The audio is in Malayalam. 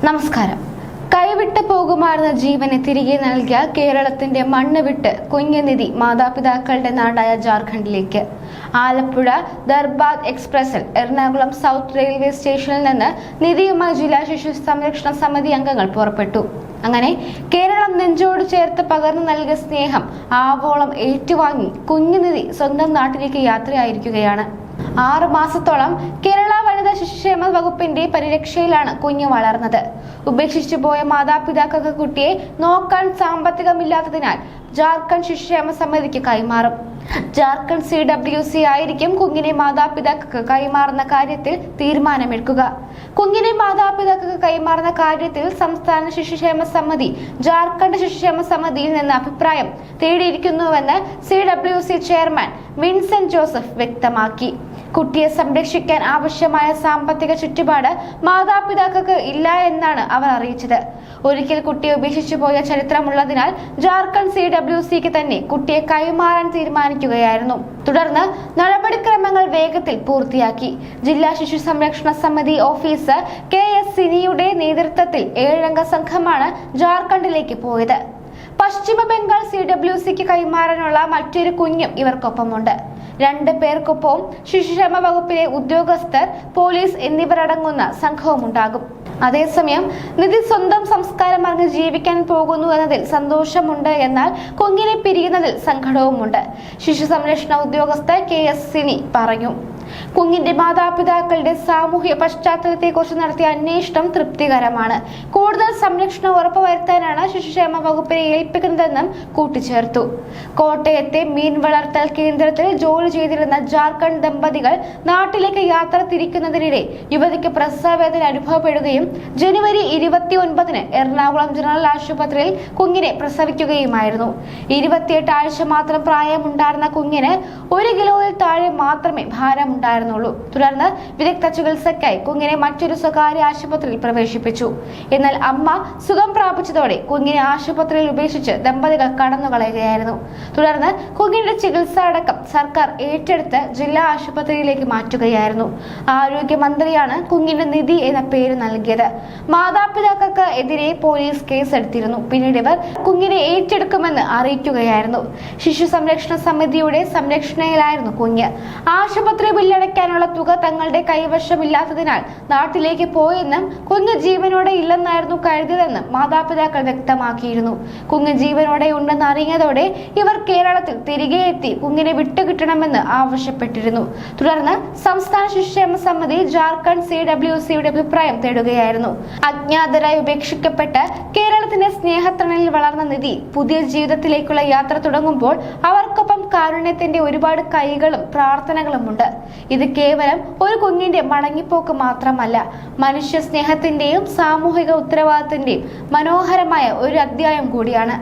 നമസ്കാരം. കൈവിട്ട് പോകുമായിരുന്ന ജീവനെ തിരികെ നൽകിയ കേരളത്തിന്റെ മണ്ണ് വിട്ട് കുഞ്ഞുനിധി മാതാപിതാക്കളുടെ നാടായ ജാർഖണ്ഡിലേക്ക്. ആലപ്പുഴ ദർബാദ് എക്സ്പ്രസിൽ എറണാകുളം സൗത്ത് റെയിൽവേ സ്റ്റേഷനിൽ നിന്ന് നിധിയുമായി ജില്ലാ ശിശു സംരക്ഷണ സമിതി അംഗങ്ങൾ പുറപ്പെട്ടു. അങ്ങനെ കേരളം നെഞ്ചോട് ചേർത്ത് പകർന്നു നൽകിയ സ്നേഹം ആവോളം ഏറ്റുവാങ്ങി കുഞ്ഞുനിധി സ്വന്തം നാട്ടിലേക്ക് യാത്രയായിരിക്കുകയാണ്. 6 മാസത്തോളം കേരള വനിതാ ശിശുക്ഷേമ വകുപ്പിന്റെ പരിരക്ഷയിലാണ് കുഞ്ഞ് വളർന്നത്. ഉപേക്ഷിച്ചു പോയ മാതാപിതാക്കൾക്ക് കുട്ടിയെ നോക്കാൻ സാമ്പത്തികമില്ലാത്തതിനാൽ ജാർഖണ്ഡ് ശിശുക്ഷേമ സമിതിക്ക് കൈമാറും. ജാർഖണ്ഡ് CWC ആയിരിക്കും കുഞ്ഞിനെ മാതാപിതാക്കൾക്ക് കൈമാറുന്ന കാര്യത്തിൽ തീരുമാനമെടുക്കുക. കുഞ്ഞിനെ മാതാപിതാക്കൾക്ക് കൈമാറുന്ന കാര്യത്തിൽ സംസ്ഥാന ശിശുക്ഷേമ സമിതി ജാർഖണ്ഡ് ശിശുക്ഷേമ സമിതിയിൽ നിന്ന് അഭിപ്രായം തേടിയിരിക്കുന്നുവെന്ന് CWC ചെയർമാൻ വിൻസെന്റ് ജോസഫ് വ്യക്തമാക്കി. കുട്ടിയെ സംരക്ഷിക്കാൻ ആവശ്യമായ സാമ്പത്തിക ചുറ്റുപാട് മാതാപിതാക്കൾക്ക് ഇല്ല എന്നാണ് അവർ അറിയിച്ചത്. ഒരിക്കൽ കുട്ടിയെ ഉപേക്ഷിച്ചു പോയ ചരിത്രമുള്ളതിനാൽ ജാർഖണ്ഡ് CWCക്ക് തന്നെ കുട്ടിയെ കൈമാറാൻ തീരുമാനിക്കുകയായിരുന്നു. തുടർന്ന് നടപടിക്രമങ്ങൾ വേഗത്തിൽ പൂർത്തിയാക്കി. ജില്ലാ ശിശു സംരക്ഷണ സമിതി ഓഫീസർ KS സിനിയുടെ നേതൃത്വത്തിൽ 7 അംഗ സംഘമാണ് ജാർഖണ്ഡിലേക്ക് പോയത്. പശ്ചിമ ബംഗാൾ CWCക്ക് കൈമാറാനുള്ള മറ്റൊരു കുഞ്ഞും ഇവർക്കൊപ്പമുണ്ട്. 2 പേർക്കൊപ്പവും ശിശുക്ഷേമ വകുപ്പിലെ ഉദ്യോഗസ്ഥർ, പോലീസ് എന്നിവരടങ്ങുന്ന സംഘവും ഉണ്ടാകും. അതേസമയം നിധി സ്വന്തം സംസ്കാരം അറിഞ്ഞ് ജീവിക്കാൻ പോകുന്നു എന്നതിൽ സന്തോഷമുണ്ട്. എന്നാൽ കുഞ്ഞിനെ പിരിയുന്നതിൽ സങ്കടവുമുണ്ട്. ശിശു സംരക്ഷണ ഉദ്യോഗസ്ഥർ KS സിനി പറഞ്ഞു. കുഞ്ഞിന്റെ മാതാപിതാക്കളുടെ സാമൂഹ്യ പശ്ചാത്തലത്തെക്കുറിച്ച് നടത്തിയ അന്വേഷണം തൃപ്തികരമാണ്. കൂടുതൽ സംരക്ഷണം ഉറപ്പുവരുത്താനാണ് ശിശുക്ഷേമ വകുപ്പിനെ ഏൽപ്പിക്കുന്നതെന്നും കൂട്ടിച്ചേർത്തു. കോട്ടയത്തെ മീൻ വളർത്തൽ കേന്ദ്രത്തിൽ ജോലി ചെയ്തിരുന്ന ജാർഖണ്ഡ് ദമ്പതികൾ നാട്ടിലേക്ക് യാത്ര തിരിക്കുന്നതിനിടെ യുവതിക്ക് പ്രസവവേദന അനുഭവപ്പെടുകയും ജനുവരി 29-ന് എറണാകുളം ജനറൽ ആശുപത്രിയിൽ കുഞ്ഞിനെ പ്രസവിക്കുകയുമായിരുന്നു. 28 ആഴ്ച മാത്രം പ്രായമുണ്ടായിരുന്ന കുഞ്ഞിന് 1 കിലോയിൽ താഴെ മാത്രമേ ഭാരം ഉണ്ടായിരുന്നുള്ളൂ. തുടർന്ന് വിദഗ്ധ ചികിത്സയ്ക്കായി കുഞ്ഞിനെ മറ്റൊരു സ്വകാര്യ ആശുപത്രിയിൽ പ്രവേശിപ്പിച്ചു. എന്നാൽ അമ്മ സുഖം പ്രാപിച്ചതോടെ കുഞ്ഞിനെ ആശുപത്രിയിൽ ഉപേക്ഷിച്ച് ദമ്പതികൾ കടന്നുകളയുകയായിരുന്നു. തുടർന്ന് കുഞ്ഞിന്റെ ചികിത്സ അടക്കം സർക്കാർ ഏറ്റെടുത്ത് ജില്ലാ ആശുപത്രിയിലേക്ക് മാറ്റുകയായിരുന്നു. ആരോഗ്യമന്ത്രിയാണ് കുഞ്ഞിന് നിധി എന്ന പേര് നൽകിയത്. മാതാപിതാക്കൾക്ക് എതിരെ പോലീസ് കേസെടുത്തിരുന്നു. പിന്നീട് ഇവർ കുഞ്ഞിനെ ഏറ്റെടുക്കുമെന്ന് അറിയിക്കുകയായിരുന്നു. ശിശു സംരക്ഷണ സമിതിയുടെ സംരക്ഷണയിലായിരുന്നു കുഞ്ഞ്. ആശുപത്രി ബില്ലടയ്ക്കാനുള്ള തുക തങ്ങളുടെ കൈവശമില്ലാത്തതിനാൽ നാട്ടിലേക്ക് പോയെന്നും കുഞ്ഞ് ജീവനോടെ ഇല്ലെന്നായിരുന്നു കരുതിയതെന്നും മാതാപിതാക്കൾ വ്യക്തമാക്കിയിരുന്നു. കുഞ്ഞ് ജീവനോടെ ഉണ്ടെന്ന് അറിഞ്ഞതോടെ ഇവർ കേരളത്തിൽ തിരികെ എത്തി കുഞ്ഞിനെ വിട്ടുകിട്ടണമെന്ന് ആവശ്യപ്പെട്ടിരുന്നു. തുടർന്ന് സംസ്ഥാന ശിശുക്ഷേമ സമിതി ജാർഖണ്ഡ് CWCയുടെ അഭിപ്രായം തേടുകയായിരുന്നു. അജ്ഞാതരായി ഉപേക്ഷിക്കപ്പെട്ട് കേരളത്തിന്റെ സ്നേഹത്തണലിൽ വളർന്ന നിധി പുതിയ ജീവിതത്തിലേക്കുള്ള യാത്ര തുടങ്ങുമ്പോൾ അവർക്കൊപ്പം കാരുണ്യത്തിന്റെ ഒരുപാട് കൈകളും പ്രാർത്ഥനകളുമുണ്ട്. ഇത് കേവലം ഒരു കുഞ്ഞിന്റെ മടങ്ങിപ്പോക്ക് മാത്രമല്ല, മനുഷ്യ സ്നേഹത്തിന്റെയും സാമൂഹിക ഉത്തരവാദിത്തത്തിന്റെയും മനോഹരമായ ഒരു അധ്യായം കൂടിയാണ്.